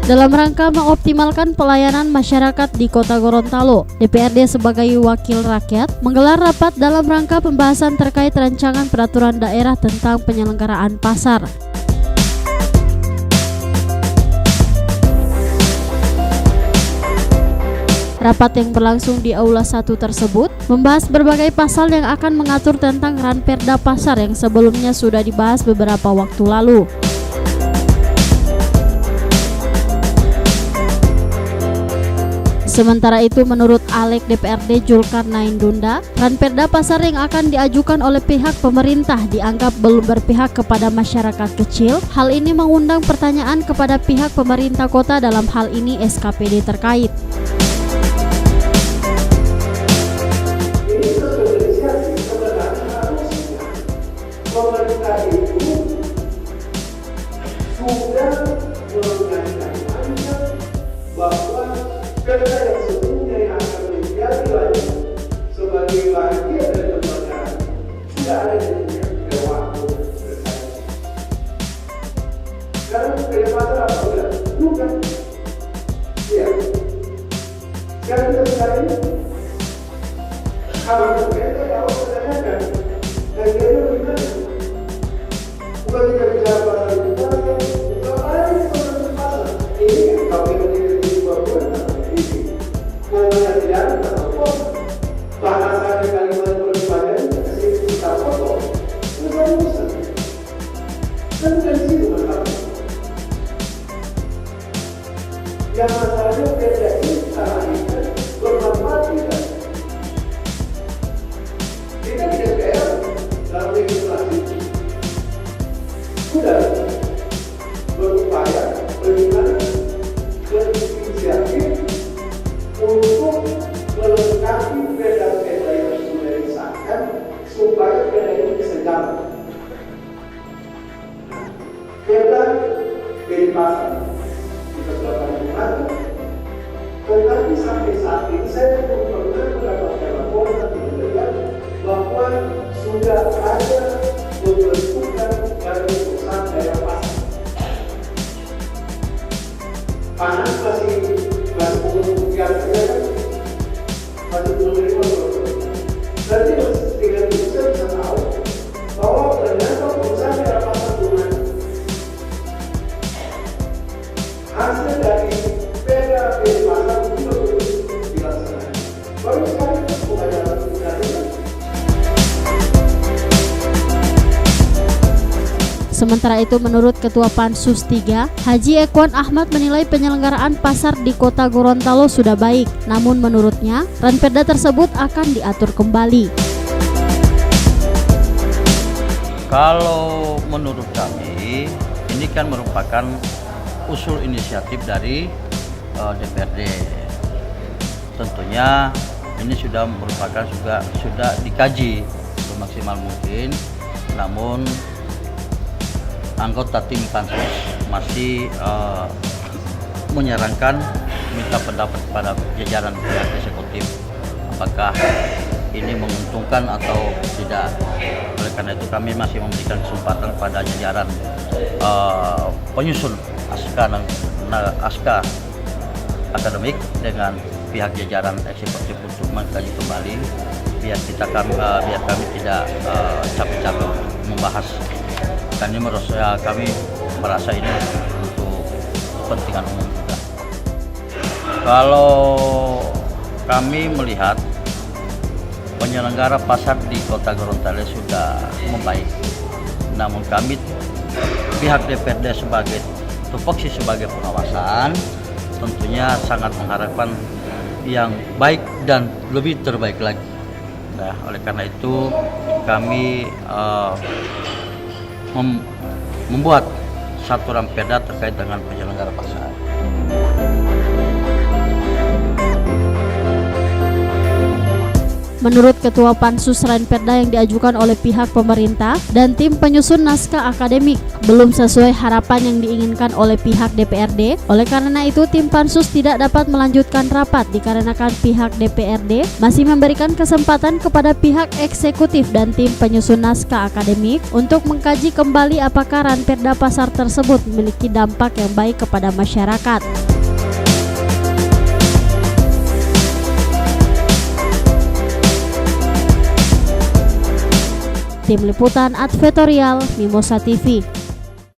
Dalam rangka mengoptimalkan pelayanan masyarakat di Kota Gorontalo, DPRD sebagai wakil rakyat menggelar rapat dalam rangka pembahasan terkait rancangan peraturan daerah tentang penyelenggaraan pasar. Rapat yang berlangsung di Aula 1 tersebut membahas berbagai pasal yang akan mengatur tentang Ranperda Pasar yang sebelumnya sudah dibahas beberapa waktu lalu. Sementara itu, menurut Alek DPRD Julkarnain Dunda, Ranperda Pasar yang akan diajukan oleh pihak pemerintah dianggap belum berpihak kepada masyarakat kecil. Hal ini mengundang pertanyaan kepada pihak pemerintah kota, dalam hal ini SKPD terkait. Pemerintah itu sudah mengajarkannya bahwa perda yang sebelumnya yang akan menjadi lagi sebagai bagian dari lembaga sudah ada di waktu selesai. Sekarang kedepannya apa udah? Bukan. Iya. Sekarang kita bicara ini kalau berbeda kalau menanyakan dan dia bagaimana? Bukan kita bicara pasal itu, bukan ada di pasal. Ini kalau kita di dua bulan. Namanya tidak ada kata potong, bahasanya kalimat berbeda kasih kita potong, susah. Kan bukan situ masalah. Yang masalahnya beda ini sekarang ini bermanfaat tidak. Kita di DPR dalam legislasi sudah berupaya bagaimana berinisiatif untuk melengkapi perda-perda yang sudah disahkan supaya perda ini bisa jalan. Perda dari pasar kita sudah pernah, tetapi sampai saat ini saya belum pernah mendapatkan laporan atau mendengar bahwa sudah ada pembentukan dari perusahaan daerah pasar. Panas masih belum biasa, masih belum terima. Nanti dengan bisa tahu bahwa ternyata perusahaan daerah pasar bunga hasil dari perda pasar belum dilaksanakan. Baru sekali pengajaran dari. Sementara itu, menurut Ketua Pansus 3, Haji Ekwan Ahmad menilai penyelenggaraan pasar di Kota Gorontalo sudah baik. Namun menurutnya, Ranperda tersebut akan diatur kembali. Kalau menurut kami, ini kan merupakan usul inisiatif dari DPRD. Tentunya ini sudah merupakan sudah dikaji semaksimal mungkin. Namun anggota tim pansus masih menyarankan minta pendapat pada jajaran pihak eksekutif apakah ini menguntungkan atau tidak. Oleh karena itu kami masih memberikan kesempatan pada jajaran penyusun ASKA akademik dengan pihak jajaran eksekutif untuk mengkaji kembali biar kami tidak capek-capek membahas. Kami merasa ini untuk kepentingan umum juga. Kalau kami melihat penyelenggara pasar di Kota Gorontalo sudah membaik, namun kami pihak DPRD sebagai tupoksi sebagai pengawasan tentunya sangat mengharapkan yang baik dan lebih terbaik lagi. Nah, oleh karena itu kami membuat satu Ranperda terkait dengan penyelenggara pasar. Menurut Ketua Pansus Ranperda yang diajukan oleh pihak pemerintah dan tim penyusun naskah akademik, belum sesuai harapan yang diinginkan oleh pihak DPRD. Oleh karena itu, tim Pansus tidak dapat melanjutkan rapat dikarenakan pihak DPRD masih memberikan kesempatan kepada pihak eksekutif dan tim penyusun naskah akademik untuk mengkaji kembali apakah Ranperda pasar tersebut memiliki dampak yang baik kepada masyarakat. Tim Liputan Advertorial Mimosa TV.